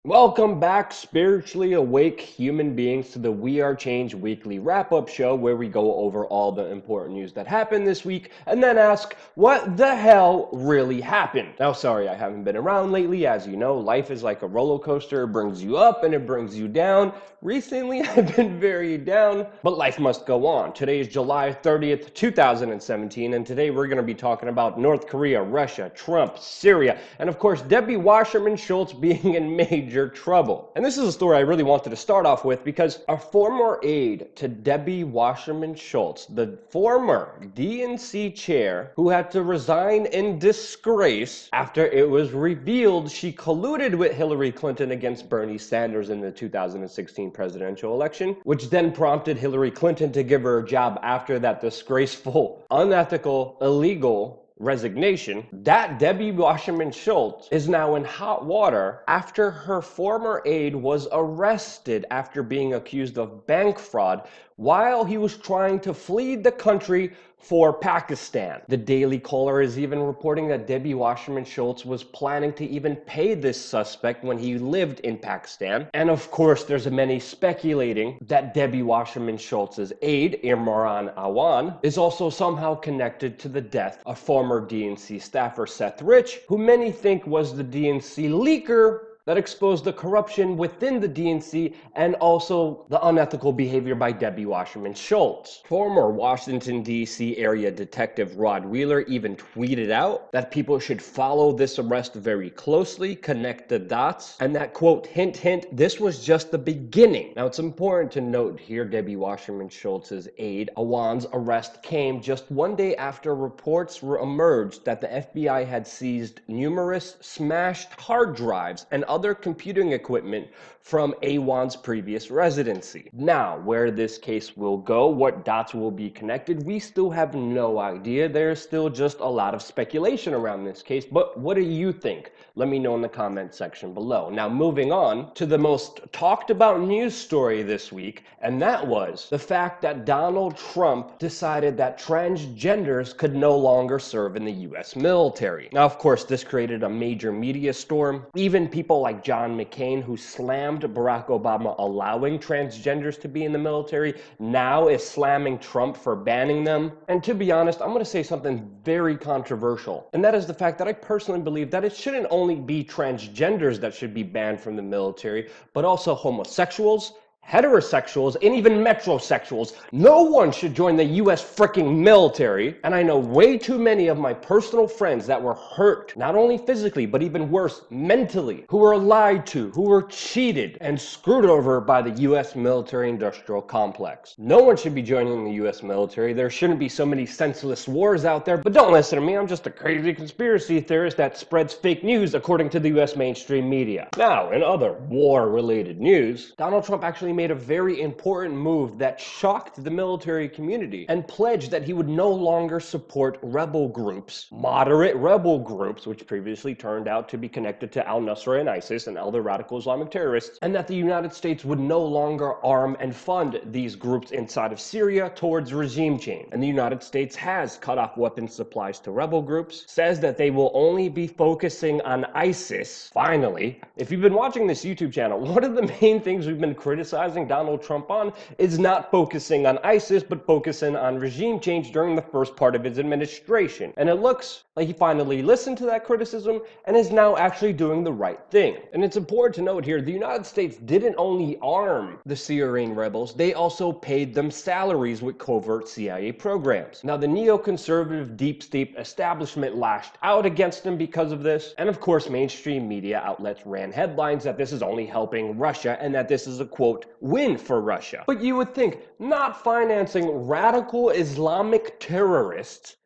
Welcome back, spiritually awake human beings, to the We Are Change weekly wrap-up show where we go over all the important news that happened this week and then ask, what the hell really happened? Now, sorry, I haven't been around lately. As you know, life is like a roller coaster. It brings you up and it brings you down. Recently, I've been very down, but life must go on. Today is July 30th, 2017, and today we're going to be talking about North Korea, Russia, Trump, Syria, and of course, Debbie Wasserman Schultz being in major trouble. And this is a story I really wanted to start off with because a former aide to Debbie Wasserman Schultz, the former DNC chair who had to resign in disgrace after it was revealed she colluded with Hillary Clinton against Bernie Sanders in the 2016 presidential election, which then prompted Hillary Clinton to give her a job after that disgraceful, unethical, illegal resignation. That Debbie Wasserman Schultz is now in hot water after her former aide was arrested after being accused of bank fraud while he was trying to flee the country for Pakistan. The Daily Caller is even reporting that Debbie Wasserman Schultz was planning to even pay this suspect when he lived in Pakistan. And of course, there's many speculating that Debbie Wasserman Schultz's aide, Imran Awan, is also somehow connected to the death of former DNC staffer Seth Rich, who many think was the DNC leaker that exposed the corruption within the DNC and also the unethical behavior by Debbie Wasserman Schultz. Former Washington, D.C. area detective Rod Wheeler even tweeted out that people should follow this arrest very closely, connect the dots, and that, quote, hint, hint, this was just the beginning. Now, it's important to note here Debbie Wasserman Schultz's aide, Awan's arrest came just one day after reports were emerged that the FBI had seized numerous smashed hard drives and other computing equipment from Awan's previous residency. Now, where this case will go, what dots will be connected, we still have no idea. There's still just a lot of speculation around this case, but what do you think? Let me know in the comment section below. Now, moving on to the most talked about news story this week, and that was the fact that Donald Trump decided that transgenders could no longer serve in the US military. Now, of course, this created a major media storm. Even people like John McCain, who slammed Barack Obama allowing transgenders to be in the military, now is slamming Trump for banning them. And to be honest, I'm going to say something very controversial, and that is the fact that I personally believe that it shouldn't only be transgenders that should be banned from the military, but also homosexuals, heterosexuals, and even metrosexuals. No one should join the US freaking military. And I know way too many of my personal friends that were hurt, not only physically, but even worse, mentally, who were lied to, who were cheated and screwed over by the US military-industrial complex. No one should be joining the US military. There shouldn't be so many senseless wars out there, but don't listen to me. I'm just a crazy conspiracy theorist that spreads fake news according to the US mainstream media. Now, in other war-related news, Donald Trump actually made a very important move that shocked the military community and pledged that he would no longer support rebel groups, moderate rebel groups, which previously turned out to be connected to al-Nusra and ISIS and other radical Islamic terrorists, and that the United States would no longer arm and fund these groups inside of Syria towards regime change. And the United States has cut off weapons supplies to rebel groups, says that they will only be focusing on ISIS. Finally, if you've been watching this YouTube channel, one of the main things we've been criticizing Donald Trump on is not focusing on ISIS, but focusing on regime change during the first part of his administration. And it looks like he finally listened to that criticism and is now actually doing the right thing. And it's important to note here, the United States didn't only arm the Syrian rebels, they also paid them salaries with covert CIA programs. Now, the neoconservative deep state establishment lashed out against them because of this, and of course, mainstream media outlets ran headlines that this is only helping Russia and that this is a, quote, win for Russia. But you would think not financing radical Islamic terrorists,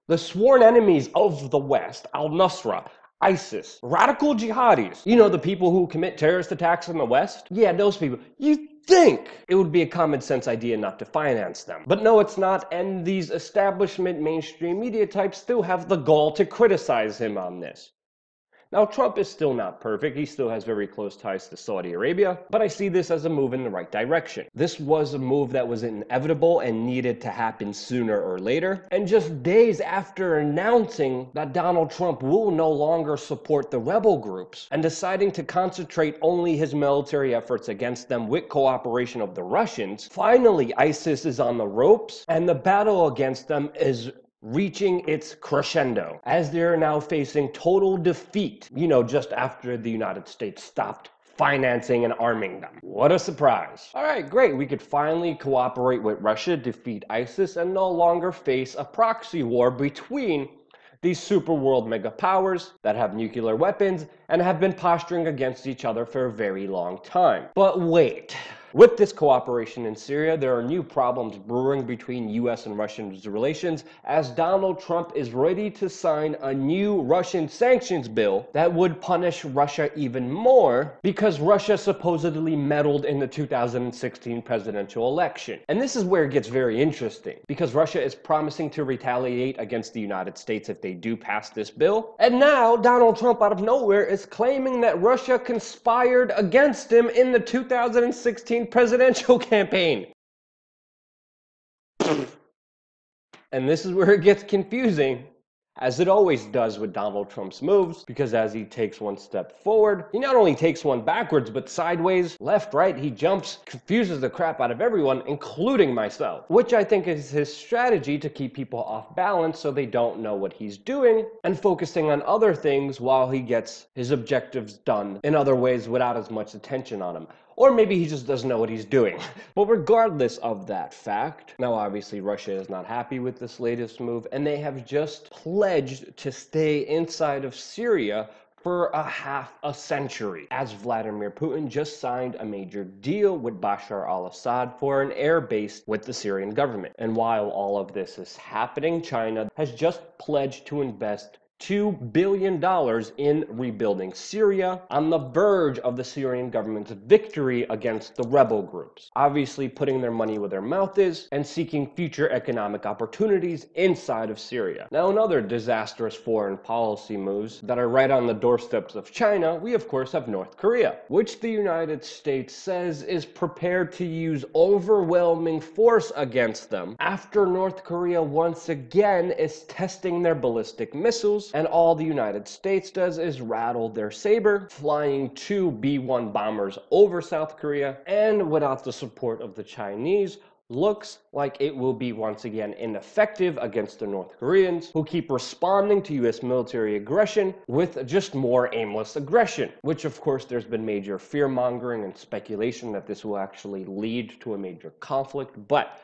the sworn enemies of the West, al-Nusra, ISIS, radical jihadis, you know, the people who commit terrorist attacks in the West? Yeah, those people. You think it would be a common sense idea not to finance them. But no, it's not, and these establishment mainstream media types still have the gall to criticize him on this. Now, Trump is still not perfect. He still has very close ties to Saudi Arabia, but I see this as a move in the right direction. This was a move that was inevitable and needed to happen sooner or later. And just days after announcing that Donald Trump will no longer support the rebel groups and deciding to concentrate only his military efforts against them with cooperation of the Russians, finally ISIS is on the ropes and the battle against them is reaching its crescendo as they're now facing total defeat, just after the United States stopped financing and arming them. What a surprise. All right, great. We could finally cooperate with Russia, defeat ISIS, and no longer face a proxy war between these super world mega powers that have nuclear weapons and have been posturing against each other for a very long time. But wait. With this cooperation in Syria, there are new problems brewing between US and Russian relations as Donald Trump is ready to sign a new Russian sanctions bill that would punish Russia even more because Russia supposedly meddled in the 2016 presidential election. And this is where it gets very interesting because Russia is promising to retaliate against the United States if they do pass this bill. And now Donald Trump out of nowhere is claiming that Russia conspired against him in the 2016 presidential campaign. And this is where it gets confusing, as it always does with Donald Trump's moves, because as he takes one step forward, he not only takes one backwards, but sideways, left, right, he jumps, confuses the crap out of everyone, including myself, which I think is his strategy to keep people off balance so they don't know what he's doing and focusing on other things while he gets his objectives done in other ways without as much attention on him. Or maybe he just doesn't know what he's doing. But regardless of that fact, now obviously Russia is not happy with this latest move, and they have just pledged to stay inside of Syria for half a century, as Vladimir Putin just signed a major deal with Bashar al-Assad for an air base with the Syrian government. And while all of this is happening, China has just pledged to invest $2 billion in rebuilding Syria on the verge of the Syrian government's victory against the rebel groups, obviously putting their money where their mouth is and seeking future economic opportunities inside of Syria. Now, in other disastrous foreign policy moves that are right on the doorsteps of China, we of course have North Korea, which the United States says is prepared to use overwhelming force against them after North Korea once again is testing their ballistic missiles. And all the United States does is rattle their saber, flying 2 B-1 bombers over South Korea, and without the support of the Chinese, looks like it will be once again ineffective against the North Koreans, who keep responding to US military aggression with just more aimless aggression, which of course there's been major fear-mongering and speculation that this will actually lead to a major conflict, but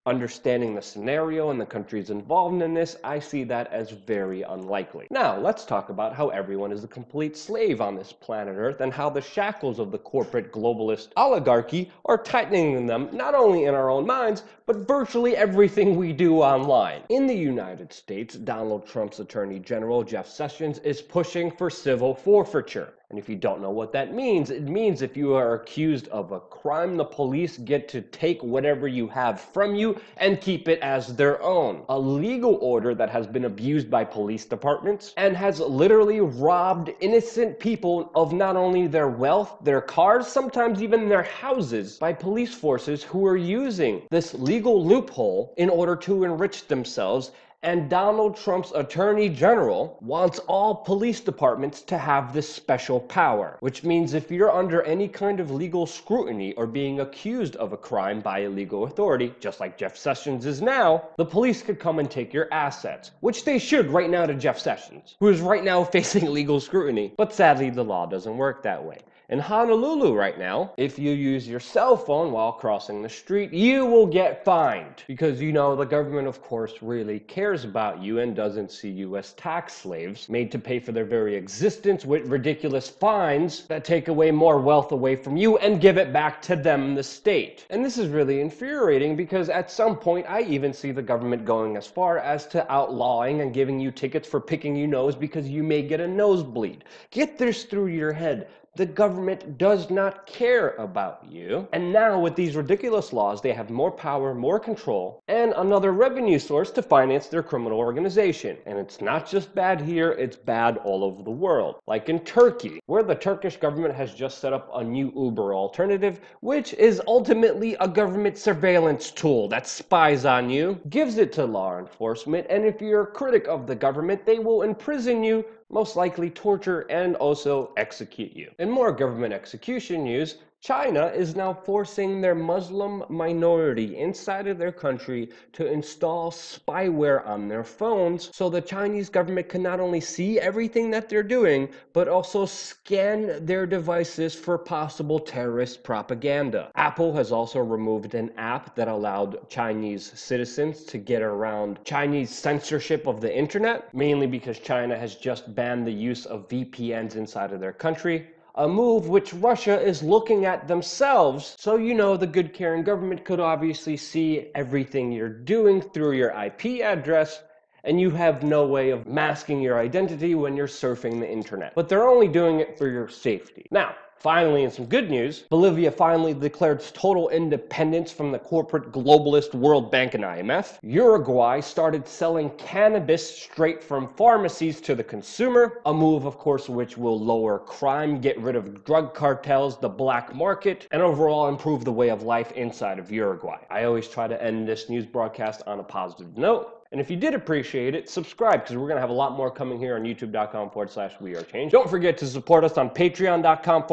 understanding the scenario and the countries involved in this, I see that as very unlikely. Now, let's talk about how everyone is a complete slave on this planet Earth and how the shackles of the corporate globalist oligarchy are tightening them not only in our own minds, but virtually everything we do online. In the United States, Donald Trump's Attorney General, Jeff Sessions, is pushing for civil forfeiture. And if you don't know what that means, it means if you are accused of a crime, the police get to take whatever you have from you and keep it as their own. A legal order that has been abused by police departments and has literally robbed innocent people of not only their wealth, their cars, sometimes even their houses by police forces who are using this legal loophole in order to enrich themselves. And Donald Trump's Attorney General wants all police departments to have this special power, which means if you're under any kind of legal scrutiny or being accused of a crime by a legal authority, just like Jeff Sessions is now, the police could come and take your assets, which they should right now to Jeff Sessions, who is right now facing legal scrutiny. But sadly, the law doesn't work that way. In Honolulu right now, if you use your cell phone while crossing the street, you will get fined. Because, you know, the government, of course, really cares about you and doesn't see you as tax slaves made to pay for their very existence with ridiculous fines that take away more wealth away from you and give it back to them, the state. And this is really infuriating because at some point, I even see the government going as far as to outlawing and giving you tickets for picking your nose because you may get a nosebleed. Get this through your head. the government does not care about you. And now with these ridiculous laws, they have more power, more control, and another revenue source to finance their criminal organization. And it's not just bad here, it's bad all over the world. Like in Turkey, where the Turkish government has just set up a new Uber alternative, which is ultimately a government surveillance tool that spies on you, gives it to law enforcement, and if you're a critic of the government, they will imprison you, most likely torture, and also execute you. In more government execution news, China is now forcing their Muslim minority inside of their country to install spyware on their phones so the Chinese government can not only see everything that they're doing, but also scan their devices for possible terrorist propaganda. Apple has also removed an app that allowed Chinese citizens to get around Chinese censorship of the internet, mainly because China has just banned the use of VPNs inside of their country. A move which Russia is looking at themselves, so you know the good caring government could obviously see everything you're doing through your IP address, and you have no way of masking your identity when you're surfing the internet. But they're only doing it for your safety. Now, finally, in some good news, Bolivia finally declared total independence from the corporate globalist World Bank and IMF. Uruguay started selling cannabis straight from pharmacies to the consumer, a move, of course, which will lower crime, get rid of drug cartels, the black market, and overall improve the way of life inside of Uruguay. I always try to end this news broadcast on a positive note. And if you did appreciate it, subscribe, because we're going to have a lot more coming here on youtube.com/wearechange. Don't forget to support us on patreon.com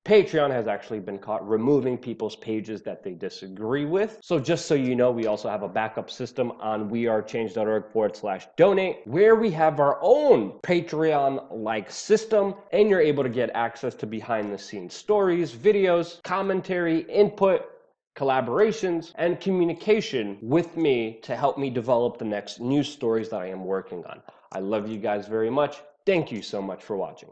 Patreon has actually been caught removing people's pages that they disagree with. So just so you know, we also have a backup system on wearechange.org/donate, where we have our own Patreon-like system, and you're able to get access to behind-the-scenes stories, videos, commentary, input, collaborations, and communication with me to help me develop the next news stories that I am working on. I love you guys very much. Thank you so much for watching.